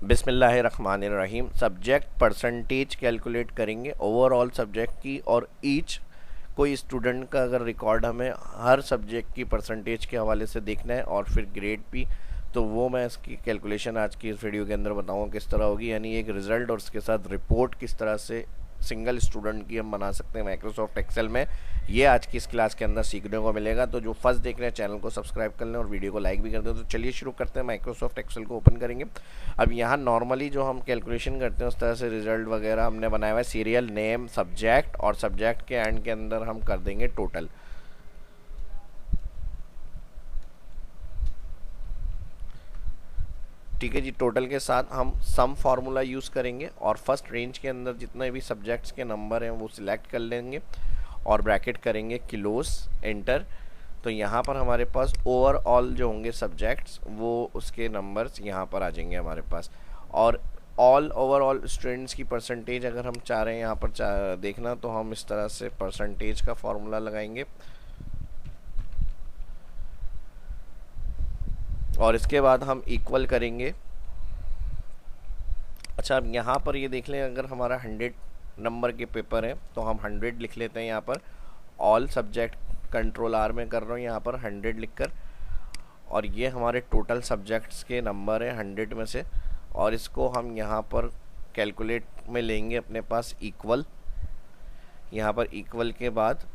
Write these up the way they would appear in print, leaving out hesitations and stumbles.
बिस्मिल्लाहिर्रहमानिर्रहीम। Subject percentage calculate करेंगे overall subject की, और ईच कोई स्टूडेंट का अगर रिकॉर्ड हमें हर सब्जेक्ट की परसेंटेज के हवाले से देखना है और फिर ग्रेड भी, तो वो मैं इसकी कैलकुलेशन आज की इस वीडियो के अंदर बताऊंगा किस तरह होगी। यानी एक रिजल्ट और उसके साथ रिपोर्ट किस तरह से सिंगल स्टूडेंट की हम बना सकते हैं माइक्रोसॉफ्ट एक्सेल में, ये आज की इस क्लास के अंदर सीखने को मिलेगा। तो जो फर्स्ट देख रहे हैं चैनल को सब्सक्राइब कर लें और वीडियो को लाइक भी कर दें। तो चलिए शुरू करते हैं। माइक्रोसॉफ्ट एक्सेल को ओपन करेंगे। अब यहाँ नॉर्मली जो हम कैलकुलेशन करते हैं उस तरह से रिजल्ट वगैरह हमने बनाया हुआ है, सीरियल नेम सब्जेक्ट, और सब्जेक्ट के एंड के अंदर हम कर देंगे टोटल। ठीक है जी, टोटल के साथ हम सम फार्मूला यूज़ करेंगे और फर्स्ट रेंज के अंदर जितने भी सब्जेक्ट्स के नंबर हैं वो सिलेक्ट कर लेंगे और ब्रैकेट करेंगे किलोस, एंटर। तो यहाँ पर हमारे पास ओवरऑल जो होंगे सब्जेक्ट्स वो उसके नंबर्स यहाँ पर आ जाएंगे हमारे पास। और ऑल ओवरऑल स्टूडेंट्स की परसेंटेज अगर हम चाह रहे हैं यहाँ पर देखना, तो हम इस तरह से परसेंटेज का फॉर्मूला लगाएंगे और इसके बाद हम इक्वल करेंगे। अच्छा, अब यहाँ पर ये देख लें, अगर हमारा 100 नंबर के पेपर है तो हम 100 लिख लेते हैं यहाँ पर। ऑल सब्जेक्ट कंट्रोल आर में कर रहा हूँ यहाँ पर 100 लिखकर, और ये हमारे टोटल सब्जेक्ट्स के नंबर हैं 100 में से, और इसको हम यहाँ पर कैलकुलेट में लेंगे अपने पास इक्वल। यहाँ पर इक्वल के बाद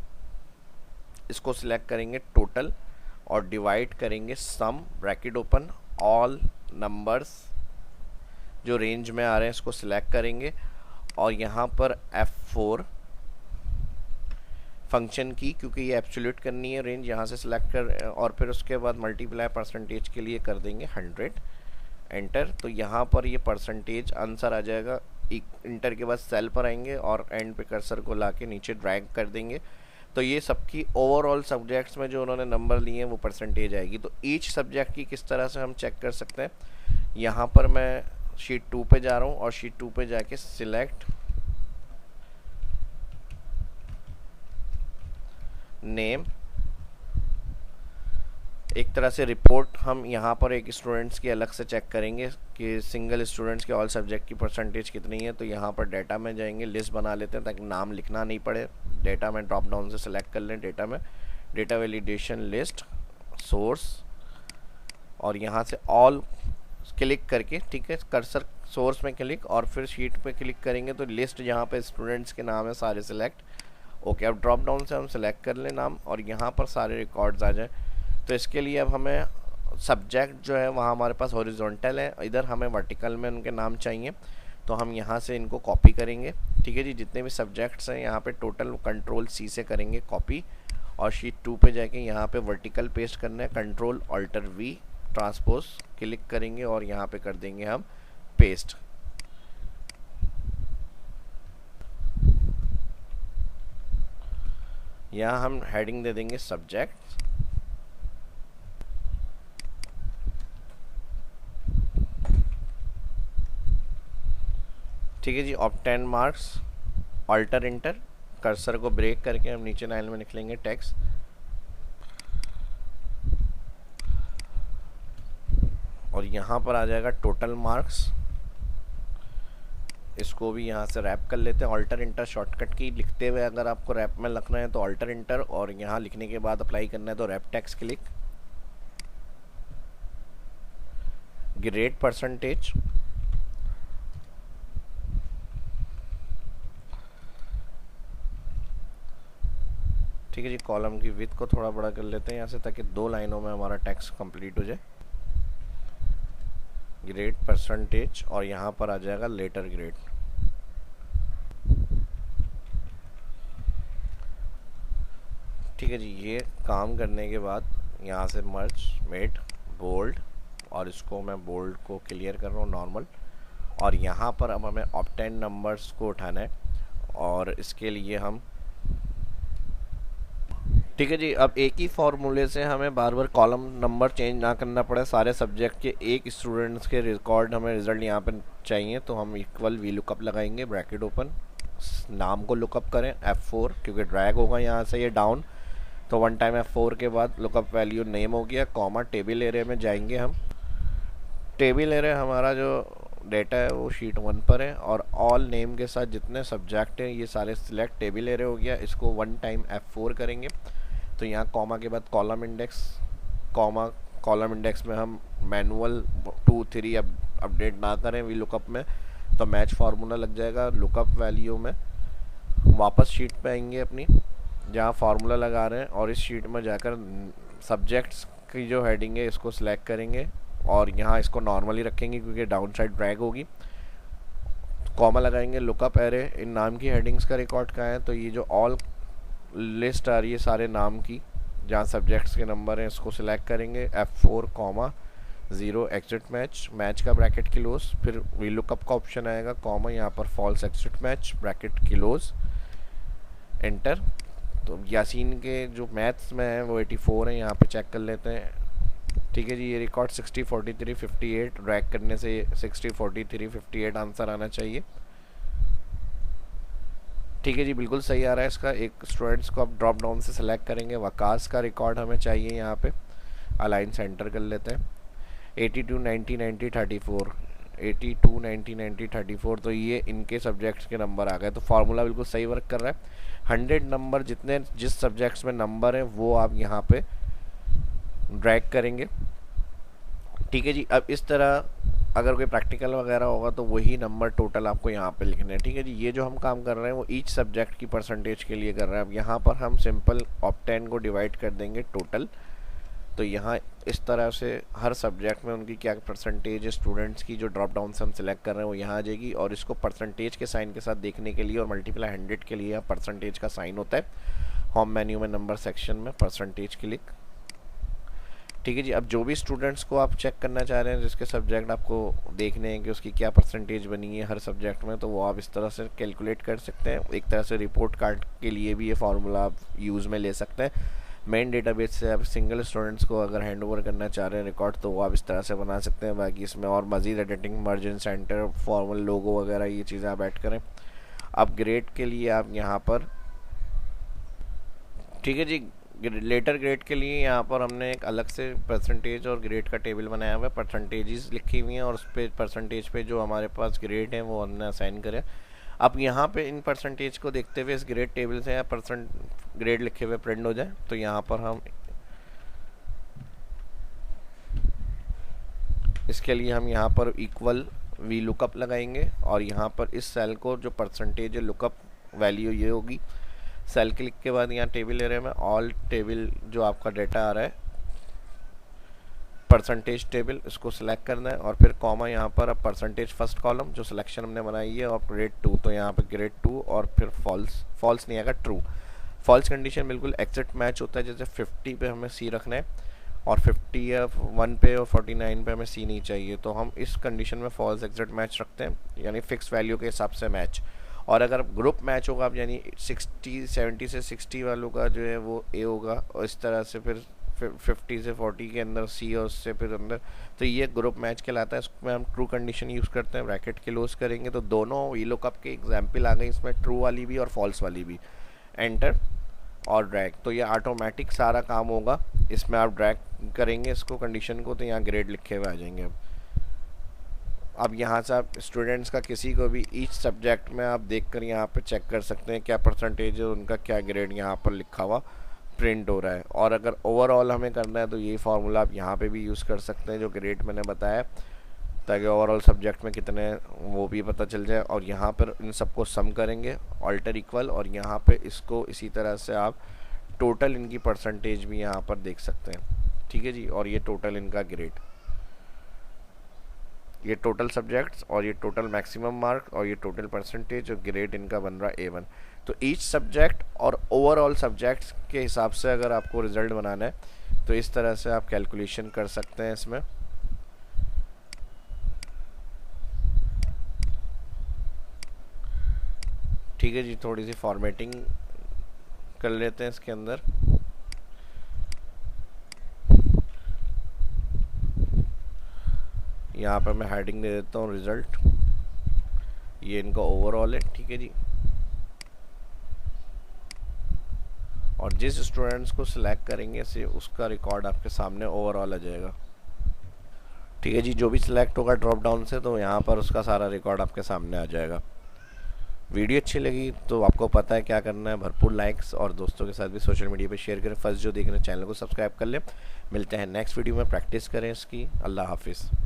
इसको सिलेक्ट करेंगे टोटल और डिवाइड करेंगे सम, ब्रैकेट ओपन, ऑल नंबर्स जो रेंज में आ रहे हैं इसको सिलेक्ट करेंगे और यहाँ पर F4 फंक्शन की, क्योंकि ये एब्सोल्यूट करनी है रेंज, यहाँ से सिलेक्ट कर और फिर उसके बाद मल्टीप्लाई परसेंटेज के लिए कर देंगे 100, एंटर। तो यहाँ पर ये परसेंटेज आंसर आ जाएगा। इंटर के बाद सेल पर आएंगे और एंड पे कर्सर को लाके नीचे ड्रैग कर देंगे। तो ये सबकी ओवरऑल सब्जेक्ट्स में जो उन्होंने नंबर लिए हैं वो परसेंटेज आएगी। तो ईच सब्जेक्ट की किस तरह से हम चेक कर सकते हैं, यहाँ पर मैं शीट 2 पे जा रहा हूँ और शीट 2 पे जाके सिलेक्ट नेम, एक तरह से रिपोर्ट हम यहाँ पर एक स्टूडेंट्स की अलग से चेक करेंगे कि सिंगल स्टूडेंट्स के ऑल सब्जेक्ट की परसेंटेज कितनी है। तो यहाँ पर डेटा में जाएंगे, लिस्ट बना लेते हैं ताकि नाम लिखना नहीं पड़े। डेटा में ड्रॉप डाउन से सिलेक्ट कर लें, डेटा में डेटा वैलिडेशन लिस्ट सोर्स, और यहाँ से ऑल क्लिक करके, ठीक है, कर्सर सोर्स में क्लिक और फिर शीट पे क्लिक करेंगे तो लिस्ट जहाँ पे स्टूडेंट्स के नाम है सारे सिलेक्ट। ओके, अब ड्रॉप डाउन से हम सिलेक्ट कर लें नाम और यहाँ पर सारे रिकॉर्ड्स आ जाएं। तो इसके लिए अब हमें सब्जेक्ट जो है वहाँ हमारे पास हॉरिजॉन्टल है, इधर हमें वर्टिकल में उनके नाम चाहिए। तो हम यहाँ से इनको कॉपी करेंगे। ठीक है जी, जितने भी सब्जेक्ट्स हैं यहाँ पे टोटल कंट्रोल C से करेंगे कॉपी, और शीट 2 पे जाके यहाँ पे वर्टिकल पेस्ट करना है, control alter V transpose click करेंगे और यहाँ पे कर देंगे हम पेस्ट। यहाँ हम हेडिंग दे देंगे सब्जेक्ट, ठीक है जी, obtain marks, alt enter, cursor को ब्रेक करके हम नीचे लाइन में लिख लेंगे टेक्स्ट, और यहाँ पर आ जाएगा टोटल मार्क्स। इसको भी यहाँ से रैप कर लेते हैं, अल्टर इंटर शॉर्टकट की लिखते हुए अगर आपको रैप में लिखना है तो अल्टर इंटर, और यहाँ लिखने के बाद अप्लाई करना है तो wrap text click, grade percentage, ठीक है जी, कॉलम की विड्थ को थोड़ा बड़ा कर लेते हैं यहाँ से ताकि 2 लाइनों में हमारा टेक्स्ट कंप्लीट हो जाए, ग्रेड परसेंटेज, और यहाँ पर आ जाएगा लेटर ग्रेड। ठीक है जी, ये काम करने के बाद यहाँ से मर्ज मेड बोल्ड, और इसको मैं बोल्ड को क्लियर कर रहा हूँ नॉर्मल, और यहाँ पर अब हमें ऑब्टेन नंबर्स को उठाना है और इसके लिए हम, ठीक है जी, अब एक ही फॉर्मूले से हमें बार बार कॉलम नंबर चेंज ना करना पड़े। सारे सब्जेक्ट के एक स्टूडेंट्स के रिकॉर्ड हमें रिजल्ट यहाँ पर चाहिए, तो हम इक्वल वी लुकअप लगाएंगे, ब्रैकेट ओपन, नाम को लुकअप करें F4, क्योंकि ड्रैग होगा यहाँ से ये डाउन, तो 1 टाइम F4 के बाद लुकअप वैल्यू नेम हो गया, कॉमा, टेबल एरिया में जाएंगे हम। टेबल एरिया हमारा जो डेटा है वो शीट 1 पर है, और ऑल नेम के साथ जितने सब्जेक्ट हैं ये सारे सिलेक्ट टेबल एरे हो गया। इसको 1 टाइम F4 करेंगे तो यहाँ कॉमा के बाद column index, comma column index में हम मैनुअल 2 3 अपडेट ना करें वी लुकअप में, तो मैच फार्मूला लग जाएगा लुकअप वैल्यू में। वापस शीट पे आएंगे अपनी जहाँ फार्मूला लगा रहे हैं, और इस शीट में जाकर सब्जेक्ट्स की जो हेडिंग है इसको सिलेक्ट करेंगे और यहाँ इसको नॉर्मली रखेंगे क्योंकि डाउन साइड ड्रैग होगी। कॉमा लगाएंगे लुकअप एरे, इन नाम की हेडिंग्स का रिकॉर्ड कहाँ है, तो ये जो ऑल लिस्ट आ रही है सारे नाम की जहाँ सब्जेक्ट्स के नंबर हैं इसको सिलेक्ट करेंगे F4 comma 0 exact match, match का ब्रैकेट क्लोज, फिर वी लुकअप का ऑप्शन आएगा कॉमा, यहाँ पर false exact match bracket close, enter. तो यासीन के जो मैथ्स में है वो 84 है, यहाँ पे चेक कर लेते हैं। ठीक है जी, ये रिकॉर्ड 60 43 58 ड्रैग करने से 60 43 58 आंसर आना चाहिए। ठीक है जी, बिल्कुल सही आ रहा है इसका। एक स्टूडेंट्स को आप ड्रॉप डाउन से सेलेक्ट करेंगे, वकास का रिकॉर्ड हमें चाहिए, यहाँ पे अलाइन सेंटर कर लेते हैं 82 90 90 34 82 90 90 34, तो ये इनके सब्जेक्ट्स के नंबर आ गए। तो फार्मूला बिल्कुल सही वर्क कर रहा है। 100 नंबर जितने जिस सब्जेक्ट्स में नंबर हैं वो आप यहाँ पे ड्रैग करेंगे। ठीक है जी, अब इस तरह अगर कोई प्रैक्टिकल वगैरह होगा तो वही नंबर टोटल आपको यहाँ पे लिखने हैं। ठीक है जी, ये जो हम काम कर रहे हैं वो ईच सब्जेक्ट की परसेंटेज के लिए कर रहे हैं। अब यहाँ पर हम सिंपल ऑप्टेन को डिवाइड कर देंगे टोटल, तो यहाँ इस तरह से हर सब्जेक्ट में उनकी क्या परसेंटेज है स्टूडेंट्स की, जो ड्रॉप डाउन से हम सिलेक्ट कर रहे हैं वो यहाँ आ जाएगी। और इसको परसेंटेज के साइन के साथ देखने के लिए और मल्टीप्लाई 100 के लिए यहाँ परसेंटेज का साइन होता है। होम मेन्यू में नंबर सेक्शन में परसेंटेज क्लिक। ठीक है जी, अब जो भी स्टूडेंट्स को आप चेक करना चाह रहे हैं जिसके सब्जेक्ट आपको देखने हैं कि उसकी क्या परसेंटेज बनी है हर सब्जेक्ट में, तो वो आप इस तरह से कैलकुलेट कर सकते हैं। एक तरह से रिपोर्ट कार्ड के लिए भी ये फार्मूला आप यूज़ में ले सकते हैं। मेन डेटाबेस से आप सिंगल स्टूडेंट्स को अगर हैंड ओवर करना चाह रहे हैं रिकॉर्ड, तो वो आप इस तरह से बना सकते हैं। बाकी इसमें और मज़ीद एडिटिंग, मार्जिन सेंटर, फॉर्मल लोगो वगैरह ये चीज़ें आप ऐड करें। अब ग्रेड के लिए आप यहाँ पर, ठीक है जी, लेटर ग्रेड के लिए यहाँ पर हमने एक अलग से परसेंटेज और ग्रेड का टेबल बनाया हुआ है। परसेंटेजेस लिखी हुई हैं और उस पर परसेंटेज पे जो हमारे पास ग्रेड है वो हमने असाइन करे। अब यहाँ पे इन परसेंटेज को देखते हुए इस ग्रेड टेबल से या परसेंट ग्रेड लिखे हुए प्रिंट हो जाए, तो यहाँ पर हम इसके लिए हम यहाँ पर इक्वल वी लुकअप लगाएंगे और यहाँ पर इस सेल को जो परसेंटेज है लुकअप वैल्यू ये होगी। सेल क्लिक के बाद यहाँ टेबल एरिया में ऑल टेबल जो आपका डेटा आ रहा है परसेंटेज टेबल, इसको सिलेक्ट करना है और फिर कॉमा यहाँ पर अब परसेंटेज फर्स्ट कॉलम जो सिलेक्शन हमने बनाई है और ग्रेड 2, तो यहाँ पे ग्रेड 2 और फिर फॉल्स नहीं आएगा, ट्रू। फॉल्स कंडीशन बिल्कुल एग्जैक्ट मैच होता है, जैसे 50 पे हमें सी रखना है और 50 या 1 पे और 49 पे हमें सी नहीं चाहिए, तो हम इस कंडीशन में फॉल्स एग्जैक्ट मैच रखते हैं, यानी फिक्स वैल्यू के हिसाब से मैच। और अगर ग्रुप मैच होगा आप, यानी 70 से 60 वालों का जो है वो ए होगा और इस तरह से फिर 50 से 40 के अंदर सी और उससे फिर अंदर, तो ये ग्रुप मैच कहलाता है। इसमें हम ट्रू कंडीशन यूज़ करते हैं, ब्रैकेट क्लोज करेंगे तो दोनों वी लुकअप के एग्जाम्पल आ गए इसमें, ट्रू वाली भी और फॉल्स वाली भी। एंटर और ड्रैग, तो ये ऑटोमेटिक सारा काम होगा। इसमें आप ड्रैग करेंगे इसको कंडीशन को, तो यहाँ ग्रेड लिखे हुए आ जाएंगे। अब यहाँ से आप स्टूडेंट्स का किसी को भी ईच सब्जेक्ट में आप देखकर यहाँ पे चेक कर सकते हैं क्या परसेंटेज है उनका, क्या ग्रेड यहाँ पर लिखा हुआ प्रिंट हो रहा है। और अगर ओवरऑल हमें करना है तो ये फार्मूला आप यहाँ पे भी यूज़ कर सकते हैं जो ग्रेड मैंने बताया, ताकि ओवरऑल सब्जेक्ट में कितने वो भी पता चल जाए। और यहाँ पर इन सबको सम करेंगे ऑल्टर इक्वल, और यहाँ पे इसको इसी तरह से आप टोटल इनकी परसेंटेज भी यहाँ पर देख सकते हैं। ठीक है जी, और ये टोटल इनका ग्रेड, ये टोटल सब्जेक्ट्स और ये टोटल मैक्सिमम मार्क और ये टोटल परसेंटेज और ग्रेड इनका बन रहा है A1। तो ईच सब्जेक्ट और ओवरऑल सब्जेक्ट्स के हिसाब से अगर आपको रिजल्ट बनाना है तो इस तरह से आप कैलकुलेशन कर सकते हैं इसमें। ठीक है जी, थोड़ी सी फॉर्मेटिंग कर लेते हैं इसके अंदर। यहाँ पर मैं हेडिंग दे देता हूँ रिजल्ट, ये इनका ओवरऑल है। ठीक है जी, और जिस स्टूडेंट्स को सिलेक्ट करेंगे से उसका रिकॉर्ड आपके सामने ओवरऑल आ जाएगा। ठीक है जी, जो भी सिलेक्ट होगा ड्रॉप डाउन से तो यहाँ पर उसका सारा रिकॉर्ड आपके सामने आ जाएगा। वीडियो अच्छी लगी तो आपको पता है क्या करना है, भरपूर लाइक्स और दोस्तों के साथ भी सोशल मीडिया पे शेयर करें। फर्स्ट जो देख रहे हैं चैनल को सब्सक्राइब कर लें। मिलते हैं नेक्स्ट वीडियो में, प्रैक्टिस करें इसकी। अल्लाह हाफिज़।